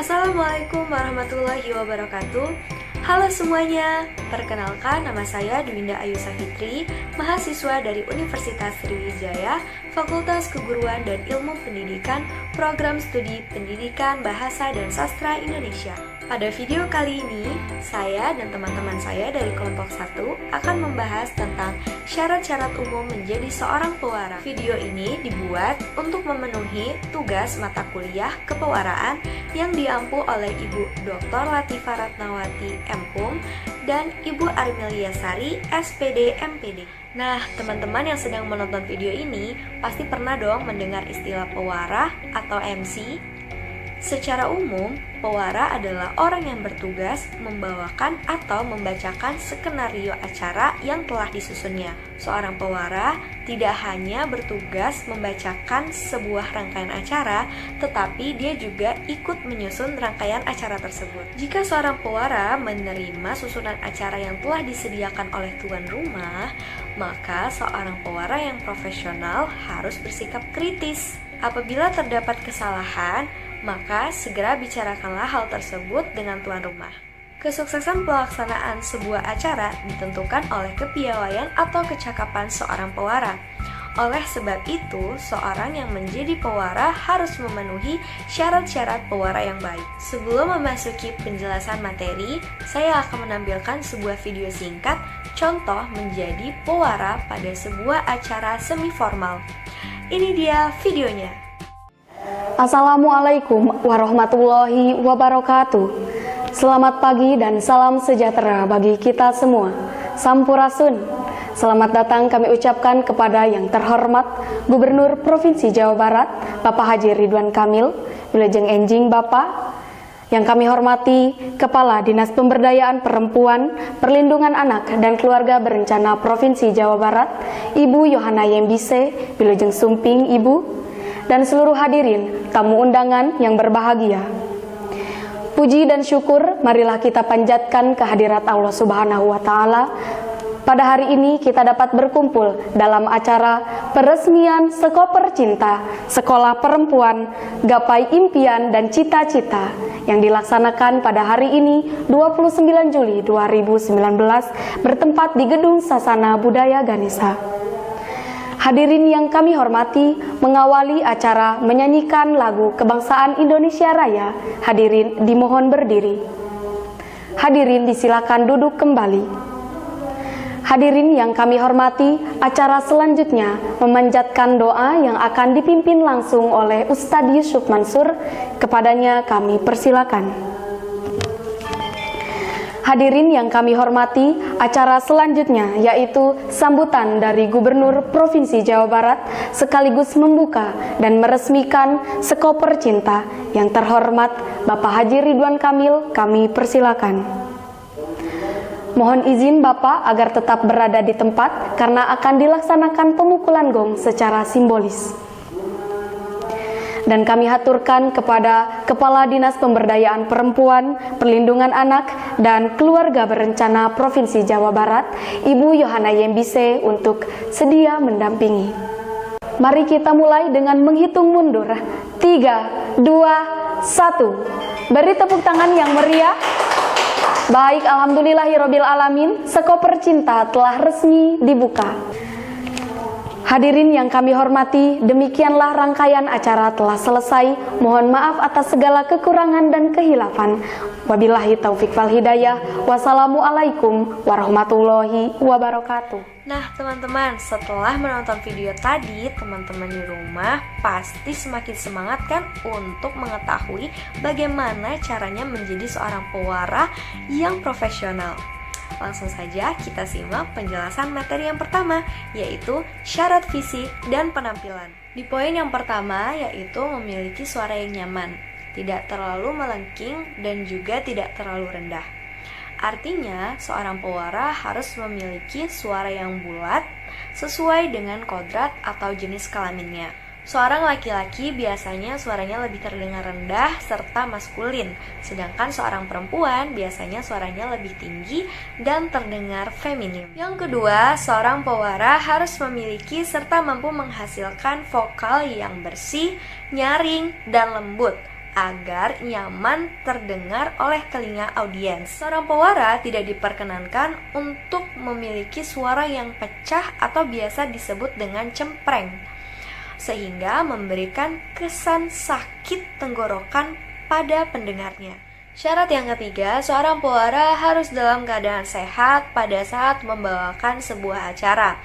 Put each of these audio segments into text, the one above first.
Assalamualaikum warahmatullahi wabarakatuh. Halo semuanya, perkenalkan nama saya Dwinda Ayu Safitri, mahasiswa dari Universitas Sriwijaya, Fakultas Keguruan dan Ilmu Pendidikan, Program Studi Pendidikan Bahasa dan Sastra Indonesia. Pada video kali ini, saya dan teman-teman saya dari kelompok 1 akan membahas tentang syarat-syarat umum menjadi seorang pewara. Video ini dibuat untuk memenuhi tugas mata kuliah kepewaraan yang diampu oleh Ibu Dr. Latifah Ratnawati M.Hum dan Ibu Armilia Sari SPD MPD. Nah, teman-teman yang sedang menonton video ini pasti pernah dong mendengar istilah pewara atau MC. Secara umum, pewara adalah orang yang bertugas membawakan atau membacakan skenario acara yang telah disusunnya. Seorang pewara tidak hanya bertugas membacakan sebuah rangkaian acara, tetapi dia juga ikut menyusun rangkaian acara tersebut. Jika seorang pewara menerima susunan acara yang telah disediakan oleh tuan rumah, maka seorang pewara yang profesional harus bersikap kritis. Apabila terdapat kesalahan, maka segera bicarakanlah hal tersebut dengan tuan rumah. Kesuksesan pelaksanaan sebuah acara ditentukan oleh kepiawaian atau kecakapan seorang pewara. Oleh sebab itu, seorang yang menjadi pewara harus memenuhi syarat-syarat pewara yang baik. Sebelum memasuki penjelasan materi, saya akan menampilkan sebuah video singkat contoh menjadi pewara pada sebuah acara semi formal. Ini dia videonya. Assalamualaikum warahmatullahi wabarakatuh. Selamat pagi dan salam sejahtera bagi kita semua. Sampurasun. Selamat datang kami ucapkan kepada yang terhormat Gubernur Provinsi Jawa Barat, Bapak Haji Ridwan Kamil, Wilujeng Enjing Bapak. Yang kami hormati Kepala Dinas Pemberdayaan Perempuan, Perlindungan Anak dan Keluarga Berencana Provinsi Jawa Barat, Ibu Yohana Yembise, Wilujeng Sumping Ibu, dan seluruh hadirin, tamu undangan yang berbahagia. Puji dan syukur marilah kita panjatkan kehadirat Allah Subhanahu wa Ta'ala. Pada hari ini kita dapat berkumpul dalam acara peresmian Sekoper Cinta, Sekolah Perempuan, Gapai Impian dan Cita-Cita yang dilaksanakan pada hari ini 29 Juli 2019 bertempat di Gedung Sasana Budaya Ganesha. Hadirin yang kami hormati, mengawali acara menyanyikan lagu Kebangsaan Indonesia Raya. Hadirin dimohon berdiri. Hadirin disilakan duduk kembali. Hadirin yang kami hormati, acara selanjutnya memanjatkan doa yang akan dipimpin langsung oleh Ustadz Yusuf Mansur. Kepadanya kami persilakan. Hadirin yang kami hormati, acara selanjutnya yaitu sambutan dari Gubernur Provinsi Jawa Barat sekaligus membuka dan meresmikan Sekoper Cinta. Yang terhormat Bapak Haji Ridwan Kamil, kami persilakan. Mohon izin Bapak agar tetap berada di tempat karena akan dilaksanakan pemukulan gong secara simbolis. Dan kami haturkan kepada Kepala Dinas Pemberdayaan Perempuan, Perlindungan Anak, dan Keluarga Berencana Provinsi Jawa Barat, Ibu Yohana Yembise untuk sedia mendampingi. Mari kita mulai dengan menghitung mundur. 3, 2, 1. Beri tepuk tangan yang meriah. Baik, alhamdulillahirabbil alamin, Sekoper Cinta telah resmi dibuka. Hadirin yang kami hormati, demikianlah rangkaian acara telah selesai. Mohon maaf atas segala kekurangan dan kehilafan. Wabillahi taufik wal hidayah. Wassalamualaikum warahmatullahi wabarakatuh. Nah teman-teman, setelah menonton video tadi, teman-teman di rumah pasti semakin semangat kan untuk mengetahui bagaimana caranya menjadi seorang pewara yang profesional. Langsung saja kita simak penjelasan materi yang pertama, yaitu syarat fisik dan penampilan. Di poin yang pertama, yaitu memiliki suara yang nyaman, tidak terlalu melengking dan juga tidak terlalu rendah. Artinya, seorang pewara harus memiliki suara yang bulat sesuai dengan kodrat atau jenis kelaminnya. Seorang laki-laki biasanya suaranya lebih terdengar rendah serta maskulin, sedangkan seorang perempuan biasanya suaranya lebih tinggi dan terdengar feminim. Yang kedua, seorang pewara harus memiliki serta mampu menghasilkan vokal yang bersih, nyaring, dan lembut. agar nyaman terdengar oleh telinga audiens. Seorang pewara tidak diperkenankan untuk memiliki suara yang pecah atau biasa disebut dengan cempreng, sehingga memberikan kesan sakit tenggorokan pada pendengarnya. Syarat yang ketiga, seorang pewara harus dalam keadaan sehat pada saat membawakan sebuah acara.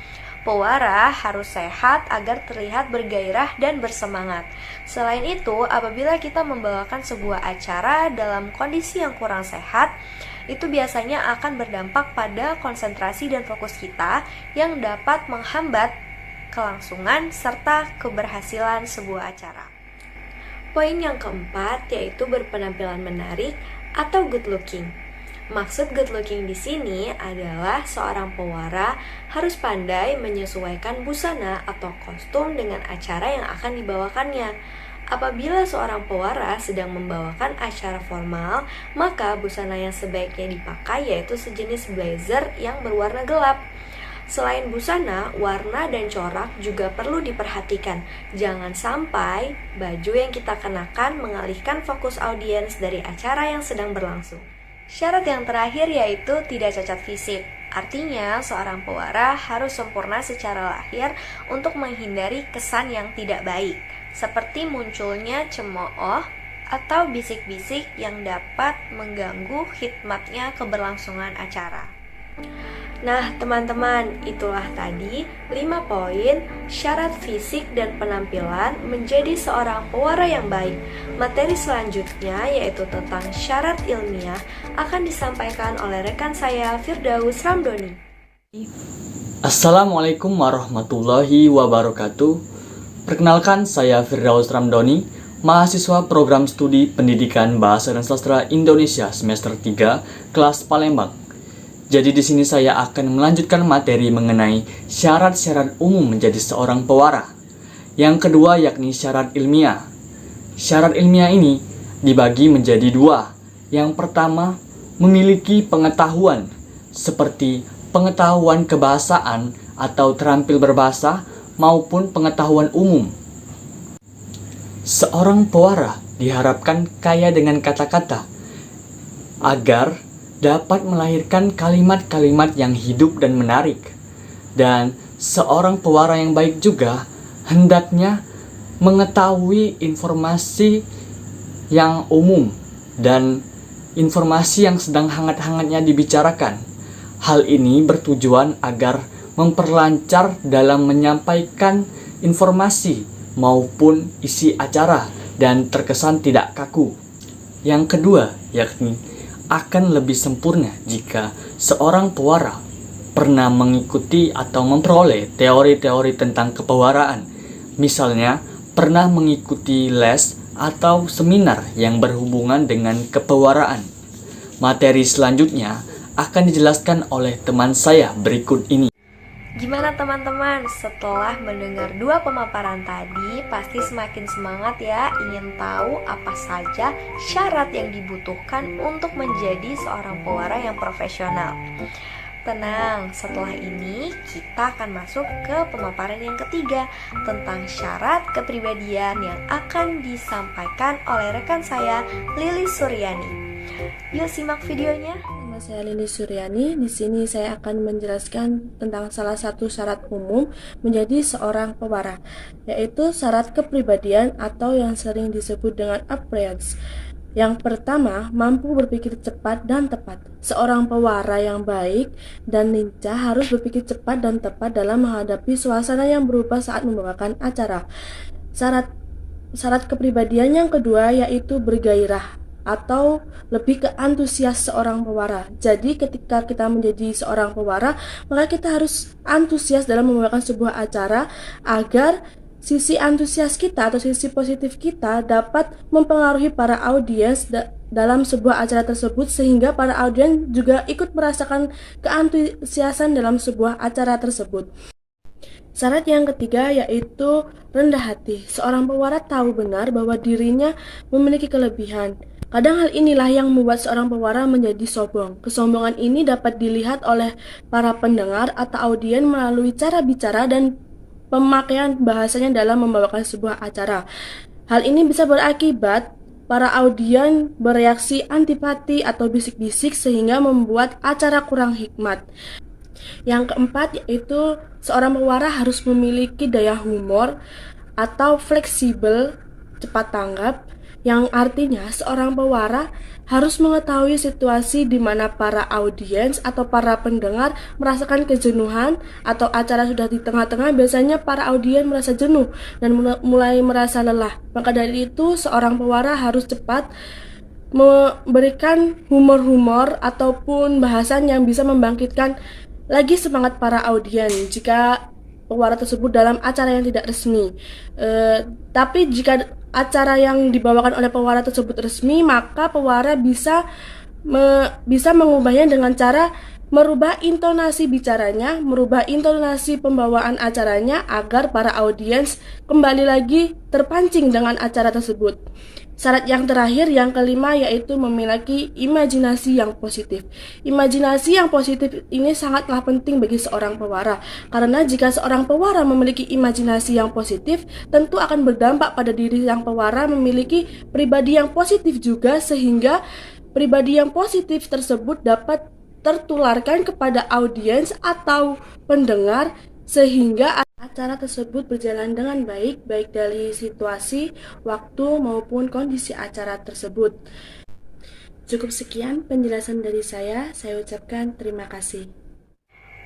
Pewara harus sehat agar terlihat bergairah dan bersemangat. Selain itu, apabila kita membawakan sebuah acara dalam kondisi yang kurang sehat, itu biasanya akan berdampak pada konsentrasi dan fokus kita yang dapat menghambat kelangsungan serta keberhasilan sebuah acara. Poin yang keempat yaitu berpenampilan menarik atau good looking. Maksud good looking di sini adalah seorang pewara harus pandai menyesuaikan busana atau kostum dengan acara yang akan dibawakannya. Apabila seorang pewara sedang membawakan acara formal, maka busana yang sebaiknya dipakai yaitu sejenis blazer yang berwarna gelap. Selain busana, warna dan corak juga perlu diperhatikan. Jangan sampai baju yang kita kenakan mengalihkan fokus audiens dari acara yang sedang berlangsung. Syarat yang terakhir yaitu tidak cacat fisik. Artinya, seorang pewara harus sempurna secara lahir untuk menghindari kesan yang tidak baik, seperti munculnya cemooh atau bisik-bisik yang dapat mengganggu khidmatnya keberlangsungan acara. Nah, teman-teman, itulah tadi 5 poin syarat fisik dan penampilan menjadi seorang pewara yang baik. Materi selanjutnya yaitu tentang syarat ilmiah akan disampaikan oleh rekan saya Firdaus Ramdhani. Assalamualaikum warahmatullahi wabarakatuh. Perkenalkan, saya Firdaus Ramdhani, mahasiswa program studi Pendidikan Bahasa dan Sastra Indonesia semester 3, kelas Palembang. Jadi di sini saya akan melanjutkan materi mengenai syarat-syarat umum menjadi seorang pewara. Yang kedua yakni syarat ilmiah. Syarat ilmiah ini dibagi menjadi 2. Yang pertama, memiliki pengetahuan seperti pengetahuan kebahasaan atau terampil berbahasa maupun pengetahuan umum. Seorang pewara diharapkan kaya dengan kata-kata agar dapat melahirkan kalimat-kalimat yang hidup dan menarik. Dan seorang pewara yang baik juga hendaknya mengetahui informasi yang umum dan informasi yang sedang hangat-hangatnya dibicarakan. Hal ini bertujuan agar memperlancar dalam menyampaikan informasi maupun isi acara dan terkesan tidak kaku. Yang kedua yakni akan lebih sempurna jika seorang pewara pernah mengikuti atau memperoleh teori-teori tentang kepewaraan. Misalnya, pernah mengikuti les atau seminar yang berhubungan dengan kepewaraan. Materi selanjutnya akan dijelaskan oleh teman saya berikut ini. Gimana teman-teman? Setelah mendengar 2 pemaparan tadi, pasti semakin semangat ya ingin tahu apa saja syarat yang dibutuhkan untuk menjadi seorang pewara yang profesional. Tenang, setelah ini kita akan masuk ke pemaparan yang ketiga tentang syarat kepribadian yang akan disampaikan oleh rekan saya Lilis Suryani. Yuk simak videonya. Nama saya Lilis Suryani. Di sini saya akan menjelaskan tentang salah satu syarat umum menjadi seorang pewara, yaitu syarat kepribadian atau yang sering disebut dengan appearance. Yang pertama, mampu berpikir cepat dan tepat. Seorang pewara yang baik dan lincah harus berpikir cepat dan tepat dalam menghadapi suasana yang berubah saat membawakan acara. Syarat kepribadian yang kedua yaitu bergairah atau lebih ke antusias seorang pewara. Jadi ketika kita menjadi seorang pewara, maka kita harus antusias dalam membawakan sebuah acara agar sisi antusias kita atau sisi positif kita dapat mempengaruhi para audiens dalam sebuah acara tersebut, sehingga para audiens juga ikut merasakan keantusiasan dalam sebuah acara tersebut. Syarat yang ketiga yaitu rendah hati. Seorang pewara tahu benar bahwa dirinya memiliki kelebihan. Kadang hal inilah yang membuat seorang pewara menjadi sombong. Kesombongan ini dapat dilihat oleh para pendengar atau audiens melalui cara bicara dan pemakaian bahasanya dalam membawakan sebuah acara. Hal ini bisa berakibat para audien bereaksi antipati atau bisik-bisik sehingga membuat acara kurang hikmat. Yang keempat yaitu seorang pewara harus memiliki daya humor atau fleksibel, cepat tanggap, yang artinya seorang pewara harus mengetahui situasi di mana para audiens atau para pendengar merasakan kejenuhan atau acara sudah di tengah-tengah. Biasanya para audiens merasa jenuh dan mulai merasa lelah. Maka dari itu seorang pewara harus cepat memberikan humor-humor ataupun bahasan yang bisa membangkitkan lagi semangat para audiens jika pewara tersebut dalam acara yang tidak resmi. Tapi jika acara yang dibawakan oleh pewara tersebut resmi, maka pewara bisa mengubahnya dengan cara merubah intonasi bicaranya, merubah intonasi pembawaan acaranya agar para audiens kembali lagi terpancing dengan acara tersebut. Syarat yang terakhir, yang kelima, yaitu memiliki imajinasi yang positif. Imajinasi yang positif ini sangatlah penting bagi seorang pewara, karena jika seorang pewara memiliki imajinasi yang positif, tentu akan berdampak pada diri yang pewara memiliki pribadi yang positif juga, sehingga pribadi yang positif tersebut dapat tertularkan kepada audiens atau pendengar, sehingga acara tersebut berjalan dengan baik dari situasi, waktu, maupun kondisi acara tersebut. Cukup sekian penjelasan dari saya ucapkan terima kasih.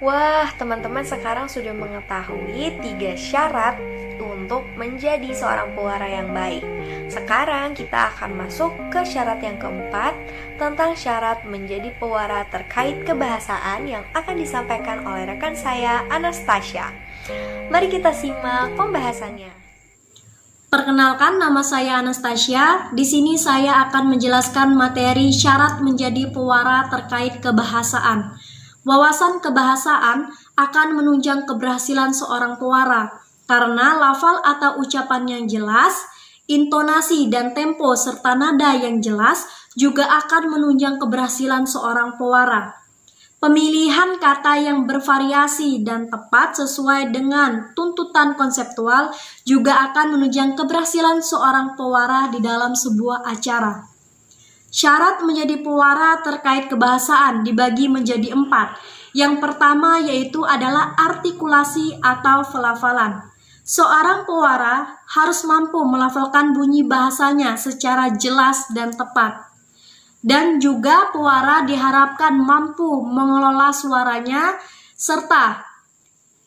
Wah, teman-teman sekarang sudah mengetahui 3 syarat untuk menjadi seorang pewara yang baik. Sekarang kita akan masuk ke syarat yang keempat, tentang syarat menjadi pewara terkait kebahasaan yang akan disampaikan oleh rekan saya, Anastasia. Mari kita simak pembahasannya. Perkenalkan, nama saya Anastasia. Di sini saya akan menjelaskan materi syarat menjadi pewara terkait kebahasaan. Wawasan kebahasaan akan menunjang keberhasilan seorang pewara karena lafal atau ucapan yang jelas, intonasi dan tempo serta nada yang jelas juga akan menunjang keberhasilan seorang pewara. Pemilihan kata yang bervariasi dan tepat sesuai dengan tuntutan konseptual juga akan menunjang keberhasilan seorang pewara di dalam sebuah acara. Syarat menjadi pewara terkait kebahasaan dibagi menjadi 4. Yang pertama yaitu adalah artikulasi atau pelafalan. Seorang pewara harus mampu melafalkan bunyi bahasanya secara jelas dan tepat. Dan juga pewara diharapkan mampu mengelola suaranya serta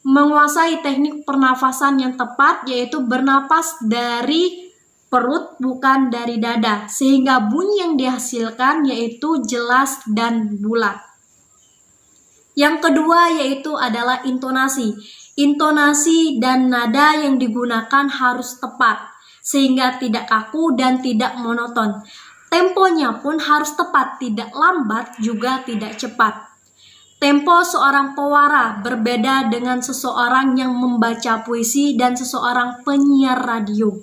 menguasai teknik pernafasan yang tepat, yaitu bernapas dari perut bukan dari dada, sehingga bunyi yang dihasilkan yaitu jelas dan bulat. Yang kedua yaitu adalah intonasi. Intonasi dan nada yang digunakan harus tepat, sehingga tidak kaku dan tidak monoton. Temponya pun harus tepat, tidak lambat juga tidak cepat. Tempo seorang pewara berbeda dengan seseorang yang membaca puisi dan seseorang penyiar radio.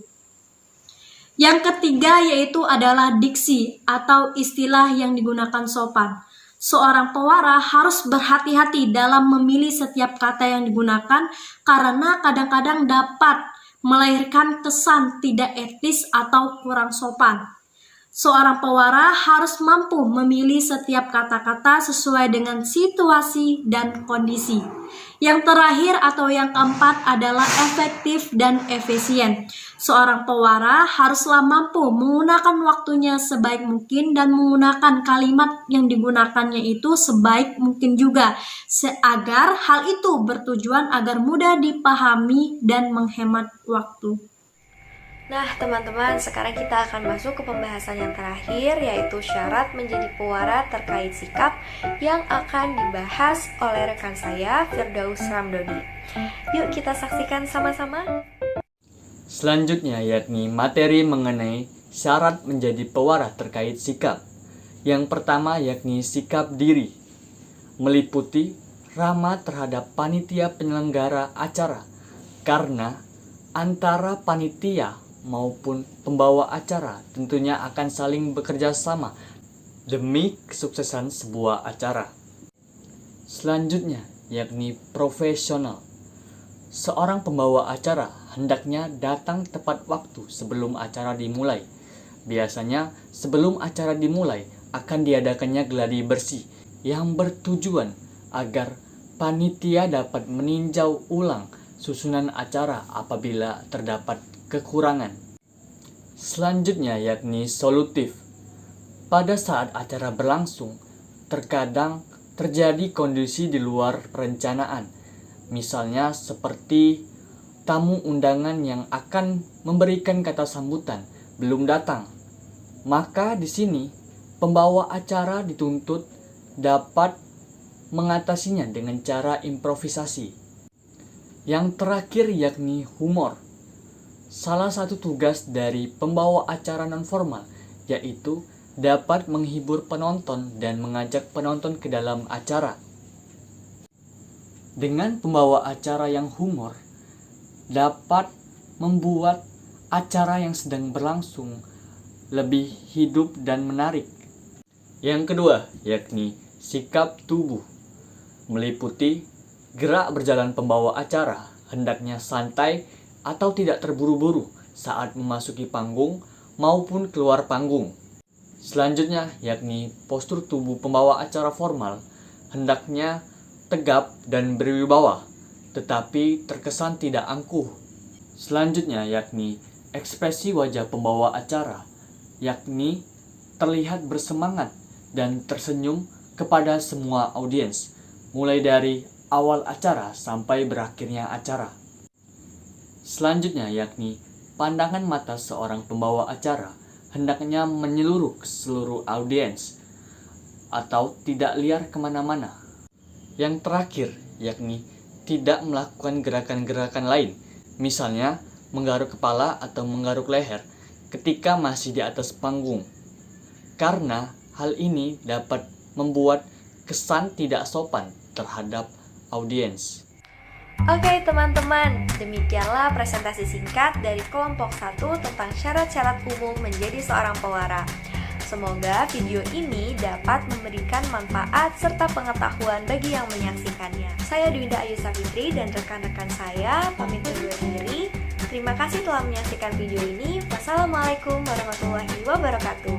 Yang ketiga yaitu adalah diksi atau istilah yang digunakan sopan. Seorang pewara harus berhati-hati dalam memilih setiap kata yang digunakan karena kadang-kadang dapat melahirkan kesan tidak etis atau kurang sopan. Seorang pewara harus mampu memilih setiap kata-kata sesuai dengan situasi dan kondisi. Yang terakhir atau yang keempat adalah efektif dan efisien. Seorang pewara haruslah mampu menggunakan waktunya sebaik mungkin dan menggunakan kalimat yang digunakannya itu sebaik mungkin juga, agar hal itu bertujuan agar mudah dipahami dan menghemat waktu. Nah, teman-teman, sekarang kita akan masuk ke pembahasan yang terakhir, yaitu syarat menjadi pewara terkait sikap yang akan dibahas oleh rekan saya, Firdaus Ramdhani. Yuk kita saksikan sama-sama. Selanjutnya yakni materi mengenai syarat menjadi pewara terkait sikap. Yang pertama yakni sikap diri, meliputi ramah terhadap panitia penyelenggara acara, karena antara panitia maupun pembawa acara tentunya akan saling bekerja sama demi kesuksesan sebuah acara. Selanjutnya yakni profesional. Seorang pembawa acara hendaknya datang tepat waktu sebelum acara dimulai Biasanya sebelum acara dimulai akan diadakannya gladi bersih yang bertujuan agar panitia dapat meninjau ulang susunan acara apabila terdapat kekurangan. Selanjutnya yakni solutif. Pada saat acara berlangsung, terkadang terjadi kondisi di luar perencanaan. Misalnya seperti tamu undangan yang akan memberikan kata sambutan belum datang. Maka di sini pembawa acara dituntut dapat mengatasinya dengan cara improvisasi. Yang terakhir yakni humor. Salah satu tugas dari pembawa acara non-formal yaitu dapat menghibur penonton dan mengajak penonton ke dalam acara. Dengan pembawa acara yang humor, dapat membuat acara yang sedang berlangsung lebih hidup dan menarik. Yang kedua, yakni sikap tubuh. Meliputi gerak berjalan pembawa acara, hendaknya santai atau tidak terburu-buru saat memasuki panggung maupun keluar panggung. Selanjutnya, yakni postur tubuh pembawa acara formal, hendaknya tegap dan berwibawa, tetapi terkesan tidak angkuh. Selanjutnya, yakni ekspresi wajah pembawa acara, yakni terlihat bersemangat dan tersenyum kepada semua audiens, mulai dari awal acara sampai berakhirnya acara. Selanjutnya yakni pandangan mata seorang pembawa acara hendaknya menyeluruh ke seluruh audiens atau tidak liar kemana-mana. Yang terakhir yakni tidak melakukan gerakan-gerakan lain, misalnya menggaruk kepala atau menggaruk leher ketika masih di atas panggung, karena hal ini dapat membuat kesan tidak sopan terhadap audiens. Oke teman-teman, demikianlah presentasi singkat dari kelompok 1 tentang syarat-syarat umum menjadi seorang pewara. Semoga video ini dapat memberikan manfaat serta pengetahuan bagi yang menyaksikannya. Saya Dwinda Ayu Safitri dan rekan-rekan saya pamit undur diri. Terima kasih telah menyaksikan video ini. Wassalamualaikum warahmatullahi wabarakatuh.